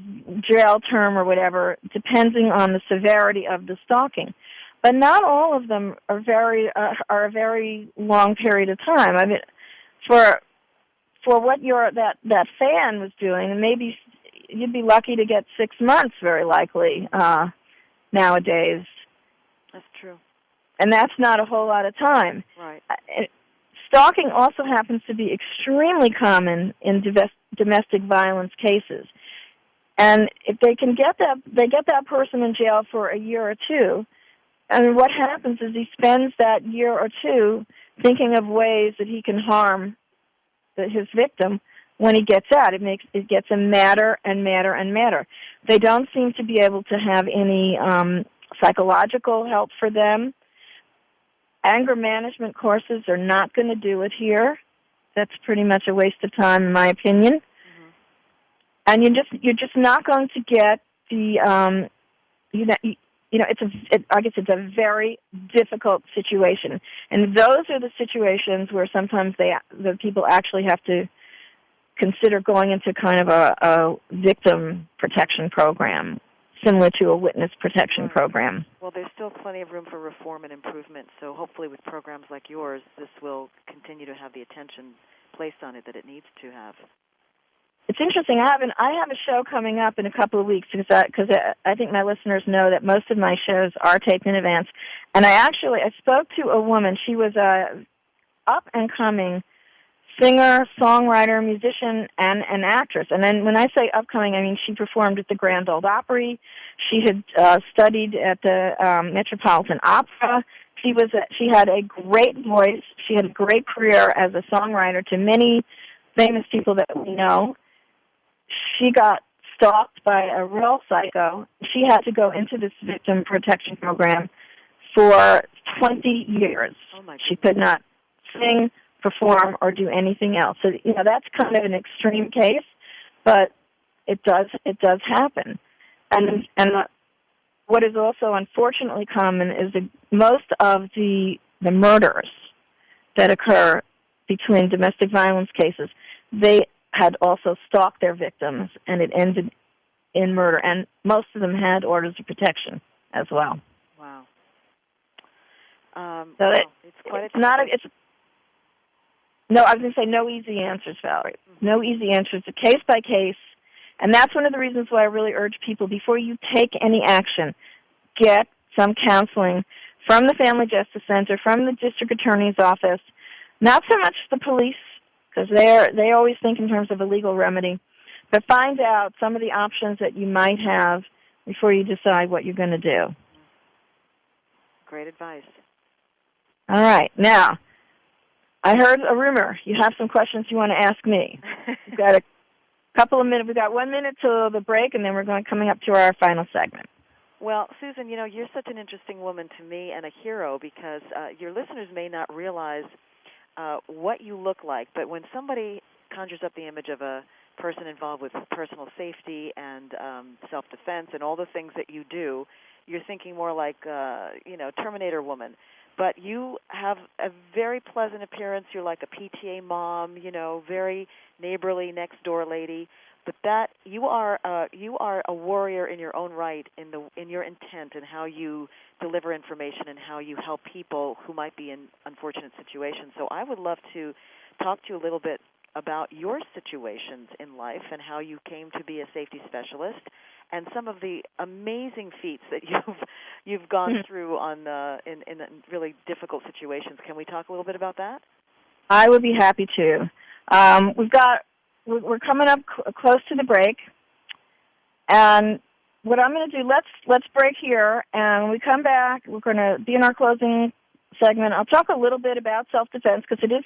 jail term or whatever, depending on the severity of the stalking. But not all of them are a very long period of time. I mean, for what that fan was doing, maybe you'd be lucky to get 6 months, very likely, nowadays. That's true. And that's not a whole lot of time. Right. Stalking also happens to be extremely common in domestic violence cases. And if they can get that person in jail for a year or two, and what happens is he spends that year or two thinking of ways that he can harm his victim. When he gets out, it gets him madder and madder and madder. They don't seem to be able to have any psychological help for them. Anger management courses are not going to do it here. That's pretty much a waste of time, in my opinion. Mm-hmm. And you're just not going to get the I guess it's a very difficult situation, and those are the situations where sometimes the people actually have to consider going into kind of a victim protection program, similar to a witness protection program. Well, there's still plenty of room for reform and improvement, so hopefully with programs like yours, this will continue to have the attention placed on it that it needs to have. It's interesting. I have a show coming up in a couple of weeks because I think my listeners know that most of my shows are taped in advance. And I spoke to a woman. She was a up-and-coming singer, songwriter, musician, and an actress. And then when I say upcoming, I mean she performed at the Grand Ole Opry. She had studied at the Metropolitan Opera. She had a great voice. She had a great career as a songwriter to many famous people that we know. She got stalked by a real psycho. She had to go into this victim protection program for 20 years. Oh my God. She could not sing, perform, or do anything else. So, that's kind of an extreme case, but it does happen. And what is also unfortunately common is most of the murders that occur between domestic violence cases, they had also stalked their victims, and it ended in murder. And most of them had orders of protection as well. Wow. It's quite no, I was going to say no easy answers, Valerie. Mm-hmm. No easy answers. It's case by case. And that's one of the reasons why I really urge people, before you take any action, get some counseling from the Family Justice Center, from the district attorney's office, not so much the police, because they always think in terms of a legal remedy, but find out some of the options that you might have before you decide what you're going to do. Great advice. All right. Now, I heard a rumor. You have some questions you want to ask me. We've got a couple of minutes. We've got 1 minute till the break, and then we're coming up to our final segment. Well, Susan, you're such an interesting woman to me and a hero because your listeners may not realize what you look like, but when somebody conjures up the image of a person involved with personal safety and self-defense and all the things that you do, you're thinking more like, Terminator woman. But you have a very pleasant appearance. You're like a PTA mom, very neighborly, next-door lady. But that you are a warrior in your own right in your intent and how you deliver information and how you help people who might be in unfortunate situations. So I would love to talk to you a little bit about your situations in life and how you came to be a safety specialist and some of the amazing feats that you've gone through in really difficult situations. Can we talk a little bit about that? I would be happy to. We're coming up close to the break, and what I'm going to do, let's break here, and when we come back, we're going to be in our closing segment. I'll talk a little bit about self-defense because it is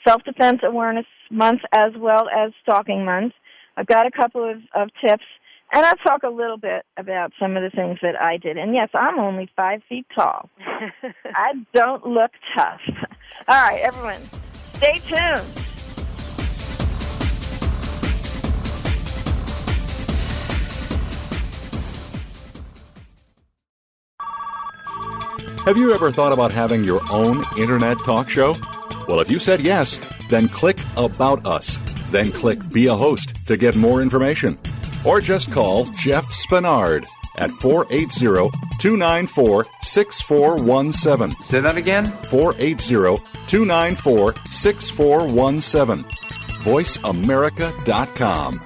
Self-Defense Awareness Month as well as Stalking Month. I've got a couple of tips, and I'll talk a little bit about some of the things that I did. And yes, I'm only 5 feet tall. I don't look tough. All right, everyone, stay tuned. Have you ever thought about having your own internet talk show? Well, if you said yes, then click About Us. Then click Be a Host to get more information. Or just call Jeff Spinard at 480-294-6417. Say that again? 480-294-6417. VoiceAmerica.com.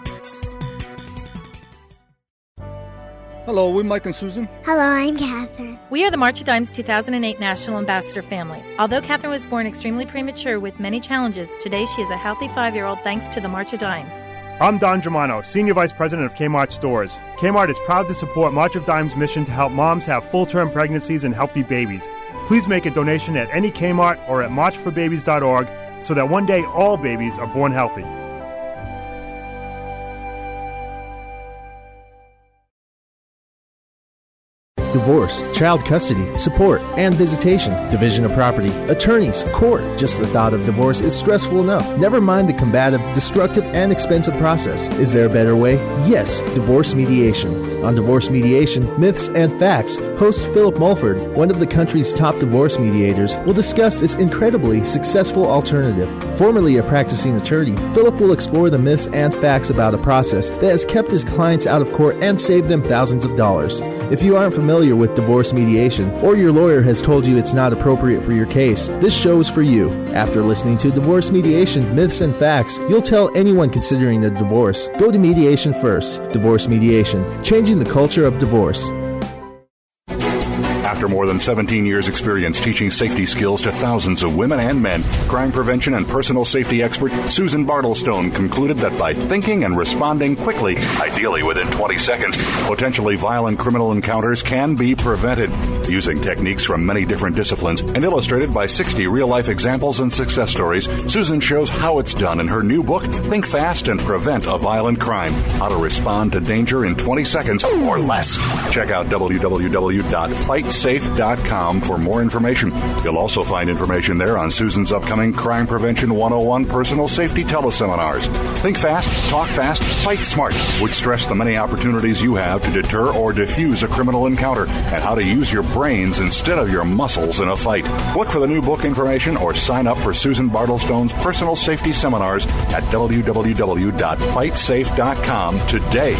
Hello, we're Mike and Susan. Hello, I'm Catherine. We are the March of Dimes 2008 National Ambassador family. Although Catherine was born extremely premature with many challenges, today she is a healthy 5-year-old thanks to the March of Dimes. I'm Don Germano, Senior Vice President of Kmart Stores. Kmart is proud to support March of Dimes' mission to help moms have full-term pregnancies and healthy babies. Please make a donation at any Kmart or at marchforbabies.org so that one day all babies are born healthy. Divorce, child custody, support, and visitation, division of property, attorneys, court. Just the thought of divorce is stressful enough. Never mind the combative, destructive, and expensive process. Is there a better way? Yes, divorce mediation. On Divorce Mediation, Myths and Facts, host Philip Mulford, one of the country's top divorce mediators, will discuss this incredibly successful alternative. Formerly a practicing attorney, Philip will explore the myths and facts about a process that has kept his clients out of court and saved them thousands of dollars. If you aren't familiar with divorce mediation, or your lawyer has told you it's not appropriate for your case, this show is for you. After listening to Divorce Mediation, Myths and Facts, you'll tell anyone considering a divorce, go to mediation first. Divorce Mediation, changing the culture of divorce. After more than 17 years' experience teaching safety skills to thousands of women and men, crime prevention and personal safety expert Susan Bartelstone concluded that by thinking and responding quickly, ideally within 20 seconds, potentially violent criminal encounters can be prevented. Using techniques from many different disciplines and illustrated by 60 real-life examples and success stories, Susan shows how it's done in her new book, Think Fast and Prevent a Violent Crime, How to Respond to Danger in 20 Seconds or Less. Check out www.fightsafe.com for more information. You'll also find information there on Susan's upcoming Crime Prevention 101 personal safety teleseminars. Think fast, talk fast, fight smart, which stress the many opportunities you have to deter or defuse a criminal encounter and how to use your brains instead of your muscles in a fight. Look for the new book information or sign up for Susan Bartelstone's personal safety seminars at www.fightsafe.com today.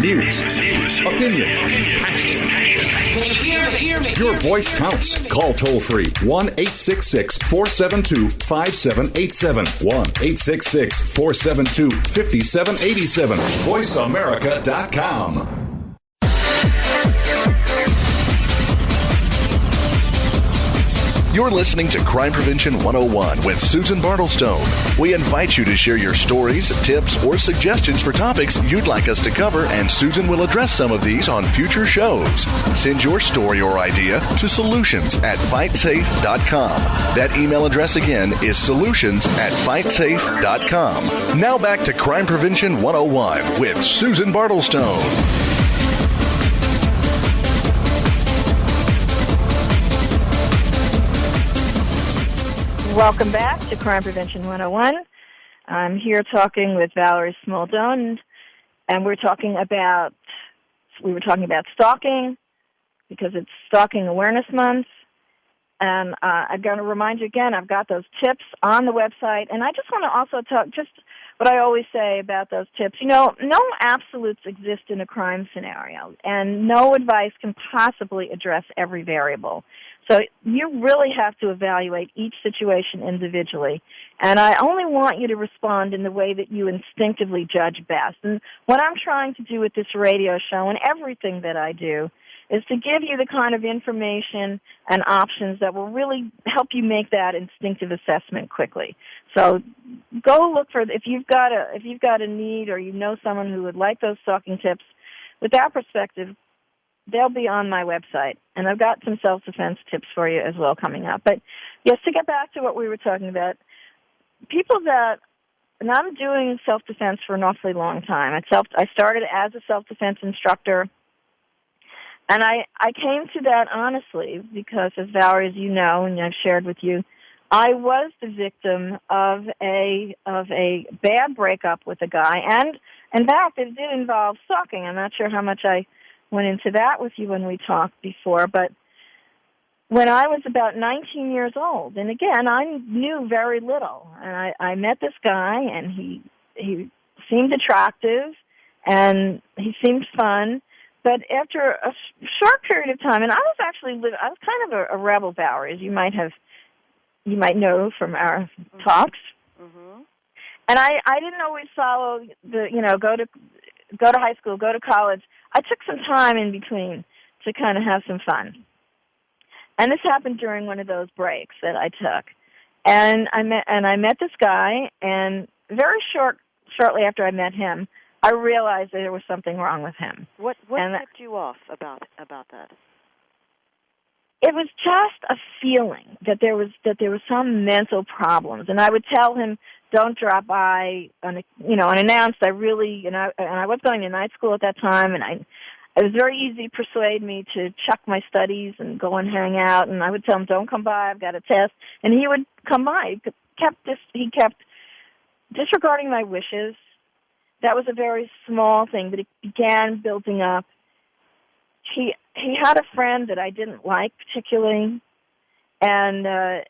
News, opinion, your voice counts. Call toll-free 1-866-472-5787. 1-866-472-5787. VoiceAmerica.com. You're listening to Crime Prevention 101 with Susan Bartelstone. We invite you to share your stories, tips, or suggestions for topics you'd like us to cover, and Susan will address some of these on future shows. Send your story or idea to solutions@fightsafe.com. That email address again is solutions@fightsafe.com. Now back to Crime Prevention 101 with Susan Bartelstone. Welcome back to Crime Prevention 101. I'm here talking with Valerie Smaldone, and we were talking about stalking because it's Stalking Awareness Month. And I'm going to remind you again, I've got those tips on the website, and I just want to also talk just what I always say about those tips. You know, no absolutes exist in a crime scenario, and no advice can possibly address every variable. So you really have to evaluate each situation individually, and I only want you to respond in the way that you instinctively judge best. And what I'm trying to do with this radio show and everything that I do is to give you the kind of information and options that will really help you make that instinctive assessment quickly. So go look for, if you've got a need or you know someone who would like those stalking tips, with that perspective, they'll be on my website. And I've got some self-defense tips for you as well coming up. But yes, to get back to what we were talking about, and I'm doing self-defense for an awfully long time. I started as a self-defense instructor, and I came to that honestly because, as Valerie, as you know, and I've shared with you, I was the victim of a bad breakup with a guy, and in fact, it did involve stalking. I'm not sure how much I went into that with you when we talked before, but when I was about 19 years old, and again, I knew very little, and I met this guy, and he seemed attractive, and he seemed fun, but after a short period of time, and I was kind of a rebel, Valerie, as you might know from our talks, and I didn't always follow go to high school, go to college. I took some time in between to kind of have some fun. And this happened during one of those breaks that I took. And I met this guy, and very shortly after I met him, I realized that there was something wrong with him. What tipped you off about that? It was just a feeling that there was some mental problems, and I would tell him, "Don't drop by unannounced." I was going to night school at that time, and it was very easy to persuade me to chuck my studies and go and hang out. And I would tell him, "Don't come by, I've got a test," and he would come by. He kept disregarding my wishes. That was a very small thing, but it began building up. He had a friend that I didn't like particularly, and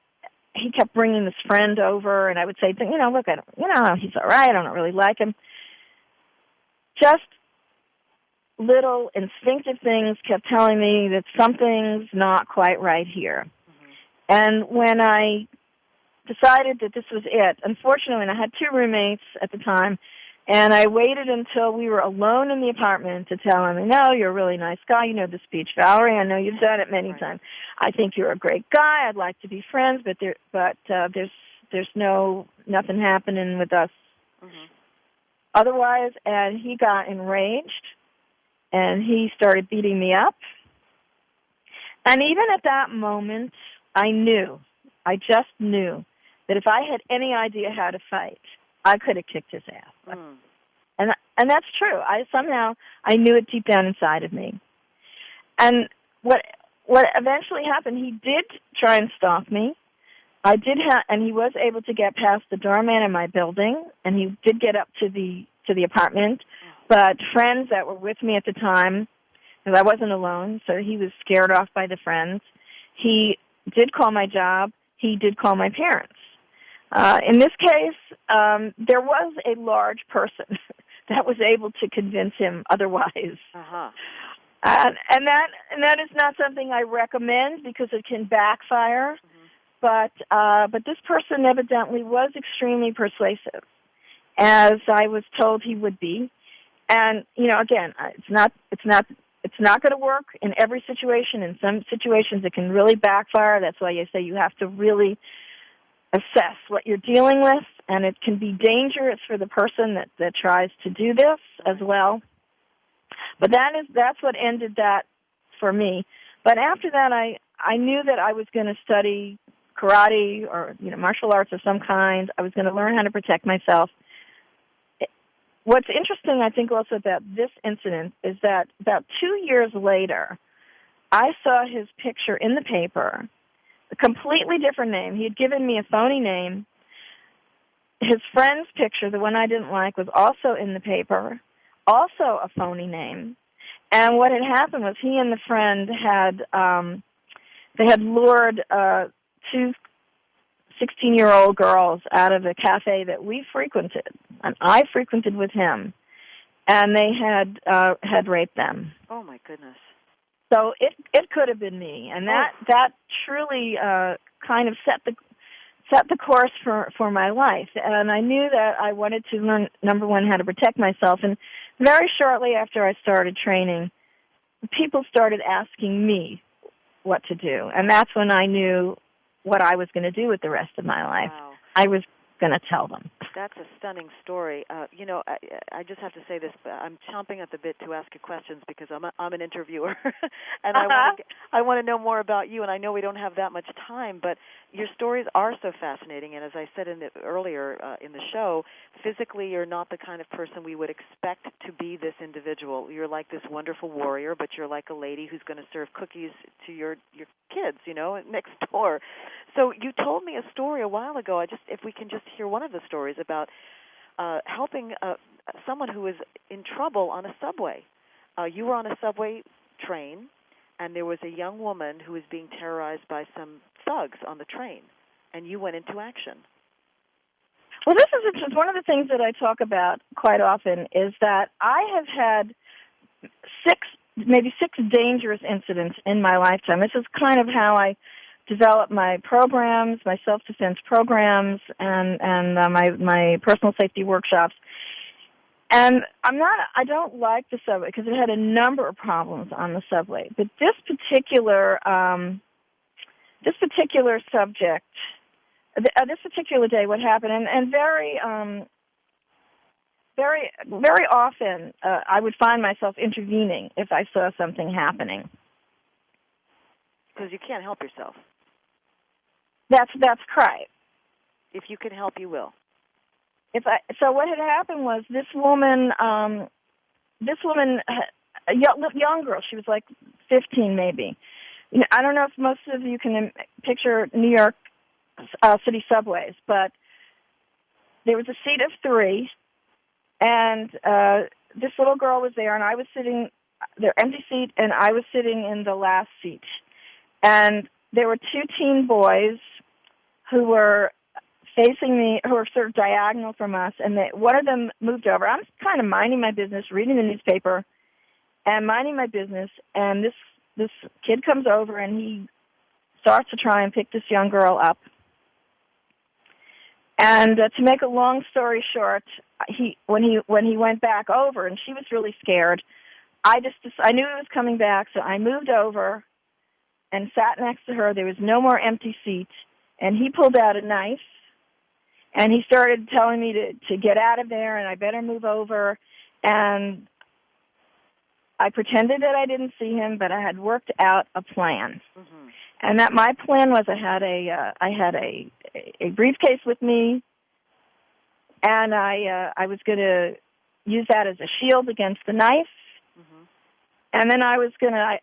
he kept bringing this friend over, and I would say, look, he's all right, I don't really like him. Just little instinctive things kept telling me that something's not quite right here. And when I decided that this was it, unfortunately, and I had 2 roommates at the time, and I waited until we were alone in the apartment to tell him, "No, you're a really nice guy. You know the speech, Valerie. I know you've done it many times. I think you're a great guy. I'd like to be friends, but there's nothing happening with us otherwise." And he got enraged, and he started beating me up. And even at that moment, I just knew that if I had any idea how to fight, I could have kicked his ass. And that's true. I knew it deep down inside of me. And what eventually happened, he did try and stalk me. And he was able to get past the doorman in my building, and he did get up to the apartment. But friends that were with me at the time, because I wasn't alone, so he was scared off by the friends. He did call my job. He did call my parents. In this case, there was a large person that was able to convince him otherwise. And that is not something I recommend because it can backfire. But this person evidently was extremely persuasive, as I was told he would be. And again, it's not going to work in every situation. In some situations, it can really backfire. That's why I say you have to really assess what you're dealing with, and it can be dangerous for the person that tries to do this as well. But that's what ended that for me. But after that, I knew that I was going to study karate or martial arts of some kind. I was going to learn how to protect myself. What's interesting, I think, also about this incident is that about 2 years later, I saw his picture in the paper completely different name. He had given me a phony name. His friend's picture, the one I didn't like, was also in the paper, also a phony name. And what had happened was he and the friend had lured two 16-year-old girls out of a cafe that we frequented, and I frequented with him, and they had raped them. Oh my goodness! So it could have been me, and that truly kind of set the course for my life. And I knew that I wanted to learn, number one, how to protect myself. And very shortly after I started training, people started asking me what to do, and that's when I knew what I was going to do with the rest of my life. Wow. I was going to tell them. That's a stunning story. I just have to say this. I'm chomping at the bit to ask you questions because I'm an interviewer, and I want to know more about you. And I know we don't have that much time, but your stories are so fascinating. And as I said earlier in the show, physically you're not the kind of person we would expect to be this individual. You're like this wonderful warrior, but you're like a lady who's going to serve cookies to your kids, next door. So you told me a story a while ago. If we can just hear one of the stories about helping someone who was in trouble on a subway. You were on a subway train, and there was a young woman who was being terrorized by some thugs on the train, and you went into action. Well, this is one of the things that I talk about quite often is that I have had maybe six dangerous incidents in my lifetime. This is kind of how I develop my programs, my self-defense programs, and my personal safety workshops. And I don't like the subway because it had a number of problems on the subway. But this particular subject, this particular day, what happened, and very often I would find myself intervening if I saw something happening. Because you can't help yourself. That's right. If you can help, you will. So what had happened was this woman, a young girl, she was like 15 maybe. I don't know if most of you can picture New York city subways, but there was a seat of 3, and this little girl was there, and I was sitting, their empty seat, and I was sitting in the last seat. And there were 2 teen boys who were facing me, who were sort of diagonal from us, and one of them moved over. I'm kind of minding my business, reading the newspaper, and minding my business, and this kid comes over, and he starts to try and pick this young girl up. And to make a long story short, when he went back over, and she was really scared, I knew he was coming back, so I moved over and sat next to her. There was no more empty seat, and he pulled out a knife, and he started telling me to get out of there, and I better move over. And I pretended that I didn't see him, but I had worked out a plan. Mm-hmm. And that my plan was I had a briefcase with me, and I was going to use that as a shield against the knife. Mm-hmm. And then I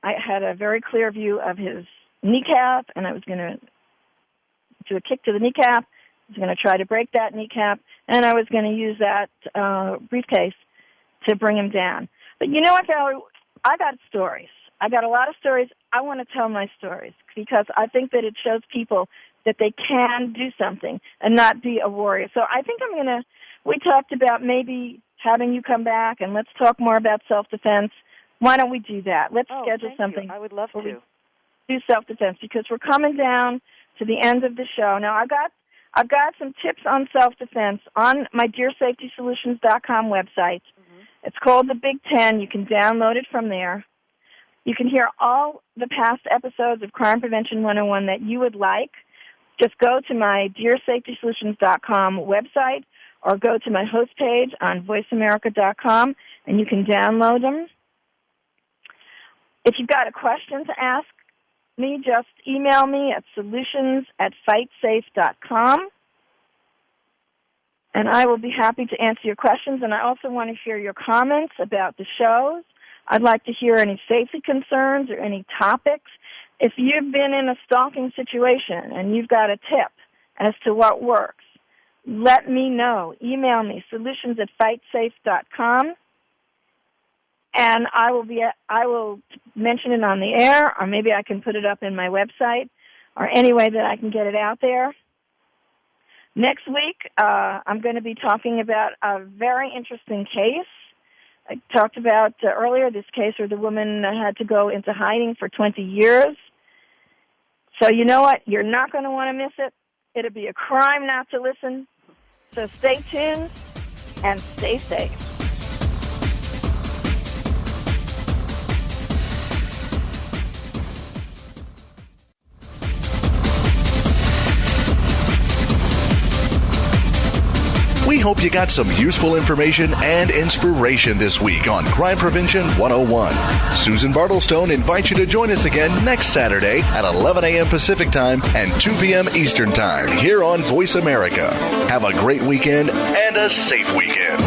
had a very clear view of his kneecap, and I was going to do a kick to the kneecap. I was going to try to break that kneecap, and I was going to use that briefcase to bring him down. But you know what, Valerie? I got stories. I got a lot of stories. I want to tell my stories because I think that it shows people that they can do something and not be a warrior. So I think we talked about maybe having you come back, and let's talk more about self-defense. Why don't we do that? Let's schedule something. I would love to. Do self-defense because we're coming down to the end of the show. Now, I've got some tips on self-defense on my DearSafetySolutions.com website. Mm-hmm. It's called The Big 10. You can download it from there. You can hear all the past episodes of Crime Prevention 101 that you would like. Just go to my DearSafetySolutions.com website or go to my host page on VoiceAmerica.com, and you can download them. If you've got a question to ask me, just email me at solutions@fightsafe.com, and I will be happy to answer your questions. And I also want to hear your comments about the shows. I'd like to hear any safety concerns or any topics. if you've been in a stalking situation and you've got a tip as to what works, let me know. Email me, solutions@fightsafe.com, and I will mention it on the air, or maybe I can put it up in my website, or any way that I can get it out there. Next week, I'm going to be talking about a very interesting case. I talked about earlier this case where the woman had to go into hiding for 20 years. So you know what? You're not going to want to miss it. It'll be a crime not to listen. So stay tuned and stay safe. We hope you got some useful information and inspiration this week on Crime Prevention 101. Susan Bartelstone invites you to join us again next Saturday at 11 a.m. Pacific Time and 2 p.m. Eastern Time here on Voice America. Have a great weekend and a safe weekend.